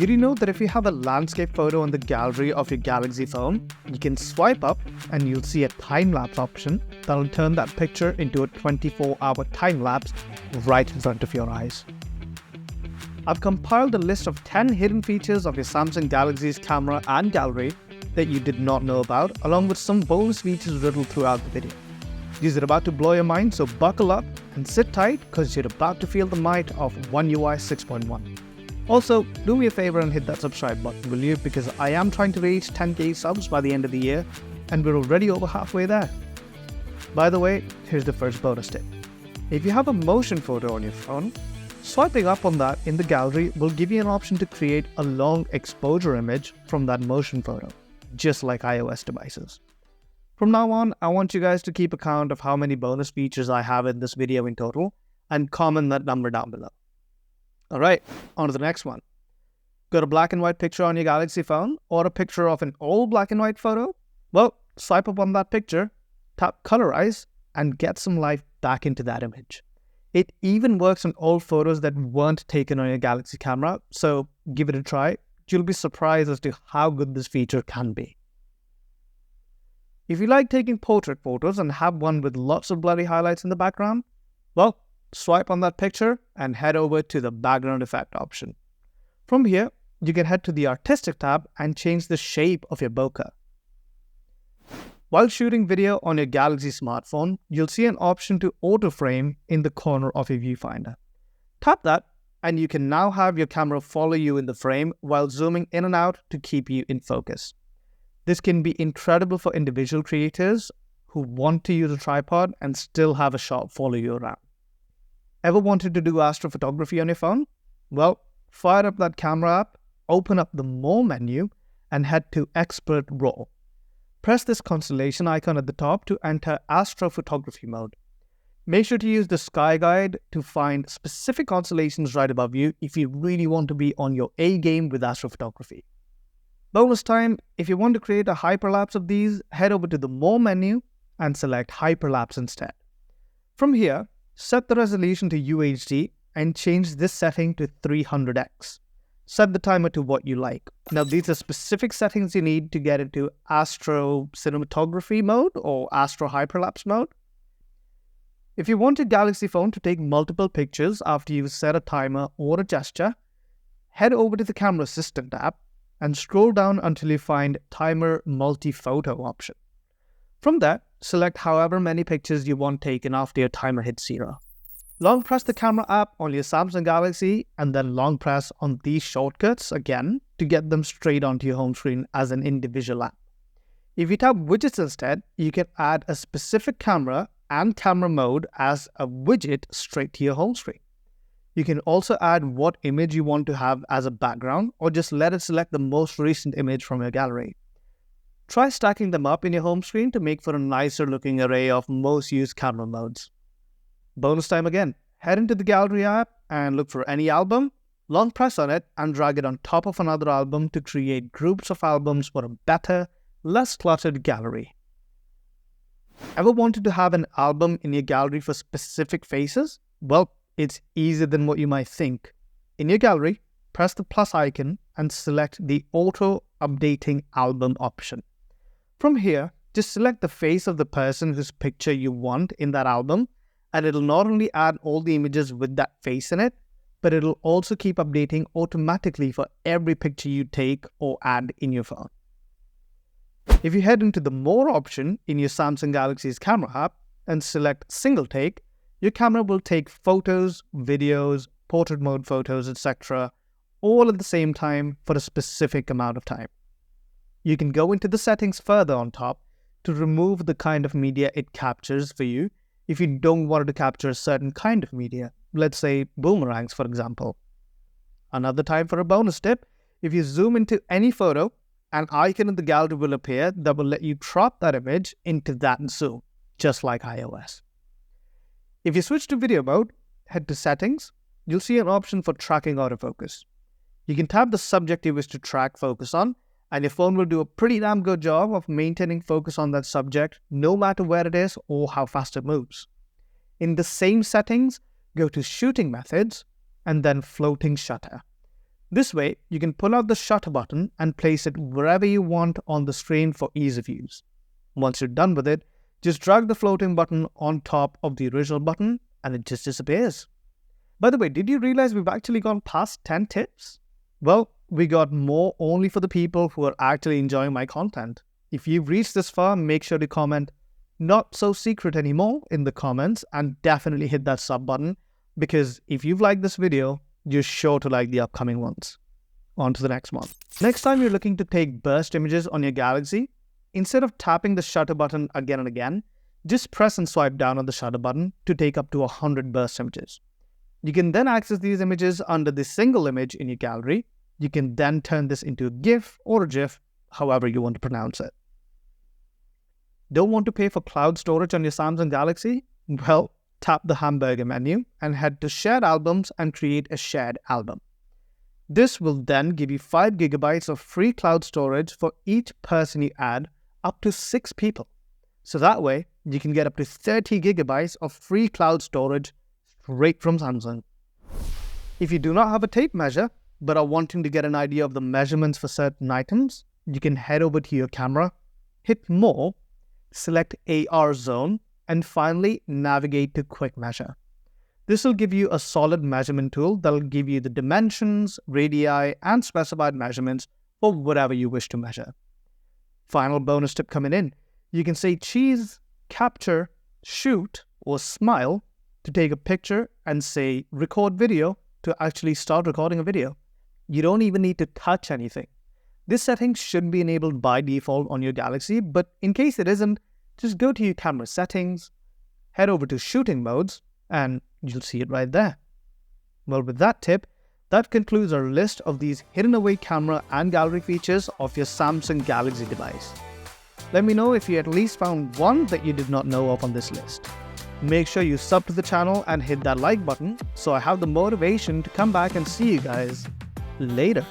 Did you know that if you have a landscape photo on the gallery of your Galaxy phone, you can swipe up and you'll see a time-lapse option that'll turn that picture into a 24-hour time-lapse right in front of your eyes. I've compiled a list of 10 hidden features of your Samsung Galaxy's camera and gallery that you did not know about, along with some bonus features riddled throughout the video. These are about to blow your mind, so buckle up and sit tight because you're about to feel the might of One UI 6.1. Also, do me a favor and hit that subscribe button, will you? Because I am trying to reach 10k subs by the end of the year, and we're already over halfway there. By the way, here's the first bonus tip. If you have a motion photo on your phone, swiping up on that in the gallery will give you an option to create a long exposure image from that motion photo, just like iOS devices. From now on, I want you guys to keep account of how many bonus features I have in this video in total and comment that number down below. Alright, on to the next one. Got a black and white picture on your Galaxy phone or a picture of an old black and white photo? Well, swipe up on that picture, tap colorize, and get some life back into that image. It even works on old photos that weren't taken on your Galaxy camera, so give it a try. You'll be surprised as to how good this feature can be. If you like taking portrait photos and have one with lots of blurry highlights in the background, well, swipe on that picture and head over to the background effect option. From here, you can head to the artistic tab and change the shape of your bokeh. While shooting video on your Galaxy smartphone, you'll see an option to auto frame in the corner of your viewfinder. Tap that and you can now have your camera follow you in the frame while zooming in and out to keep you in focus. This can be incredible for individual creators who want to use a tripod and still have a shot follow you around. Ever wanted to do astrophotography on your phone? Well, fire up that camera app, open up the More menu, and head to Expert RAW. Press this constellation icon at the top to enter astrophotography mode. Make sure to use the Sky Guide to find specific constellations right above you if you really want to be on your A game with astrophotography. Bonus time, if you want to create a hyperlapse of these, head over to the More menu and select Hyperlapse instead. From here, set the resolution to UHD and change this setting to 300x. Set the timer to what you like. Now, these are specific settings you need to get into Astro Cinematography mode or Astro Hyperlapse mode. If you want your Galaxy phone to take multiple pictures after you've set a timer or a gesture, head over to the Camera Assistant tab and scroll down until you find Timer Multi-Photo option. From there, select however many pictures you want taken after your timer hits 0. Long press the camera app on your Samsung Galaxy and then long press on these shortcuts again to get them straight onto your home screen as an individual app. If you tap widgets instead, you can add a specific camera and camera mode as a widget straight to your home screen. You can also add what image you want to have as a background or just let it select the most recent image from your gallery. Try stacking them up in your home screen to make for a nicer looking array of most used camera modes. Bonus time again. Head into the gallery app and look for any album, long press on it and drag it on top of another album to create groups of albums for a better, less cluttered gallery. Ever wanted to have an album in your gallery for specific faces? Well, it's easier than what you might think. In your gallery, press the plus icon and select the Auto Updating Album option. From here, just select the face of the person whose picture you want in that album, and it'll not only add all the images with that face in it, but it'll also keep updating automatically for every picture you take or add in your phone. If you head into the More option in your Samsung Galaxy's camera app and select Single Take, your camera will take photos, videos, portrait mode photos, etc. all at the same time for a specific amount of time. You can go into the settings further on top to remove the kind of media it captures for you if you don't want it to capture a certain kind of media, let's say boomerangs for example. Another time for a bonus tip, if you zoom into any photo, an icon in the gallery will appear that will let you crop that image into that zoom, just like iOS. If you switch to video mode, head to settings, you'll see an option for tracking autofocus. You can tap the subject you wish to track focus on, and your phone will do a pretty damn good job of maintaining focus on that subject no matter where it is or how fast it moves. In the same settings, go to shooting methods and then floating shutter. This way, you can pull out the shutter button and place it wherever you want on the screen for ease of use. Once you're done with it, just drag the floating button on top of the original button and it just disappears. By the way, did you realize we've actually gone past 10 tips? Well, we got more only for the people who are actually enjoying my content. If you've reached this far, make sure to comment "not so secret anymore" in the comments and definitely hit that sub button, because if you've liked this video, you're sure to like the upcoming ones. On to the next one. Next time you're looking to take burst images on your Galaxy, instead of tapping the shutter button again and again, just press and swipe down on the shutter button to take up to 100 burst images. You can then access these images under the single image in your gallery. You can then turn this into a GIF or a GIF, however you want to pronounce it. Don't want to pay for cloud storage on your Samsung Galaxy? Well, tap the hamburger menu and head to Shared Albums and create a shared album. This will then give you 5 GB of free cloud storage for each person you add, up to 6 people. So that way, you can get up to 30 GB of free cloud storage straight from Samsung. If you do not have a tape measure, but are wanting to get an idea of the measurements for certain items, you can head over to your camera, hit More, select AR Zone, and finally navigate to Quick Measure. This will give you a solid measurement tool that will give you the dimensions, radii, and specified measurements for whatever you wish to measure. Final bonus tip coming in. You can say cheese, capture, shoot, or smile to take a picture and say record video to actually start recording a video. You don't even need to touch anything. This setting should be enabled by default on your Galaxy, but in case it isn't, just go to your camera settings, head over to shooting modes, and you'll see it right there. Well, with that tip, that concludes our list of these hidden away camera and gallery features of your Samsung Galaxy device. Let me know if you at least found one that you did not know of on this list. Make sure you sub to the channel and hit that like button so I have the motivation to come back and see you guys later.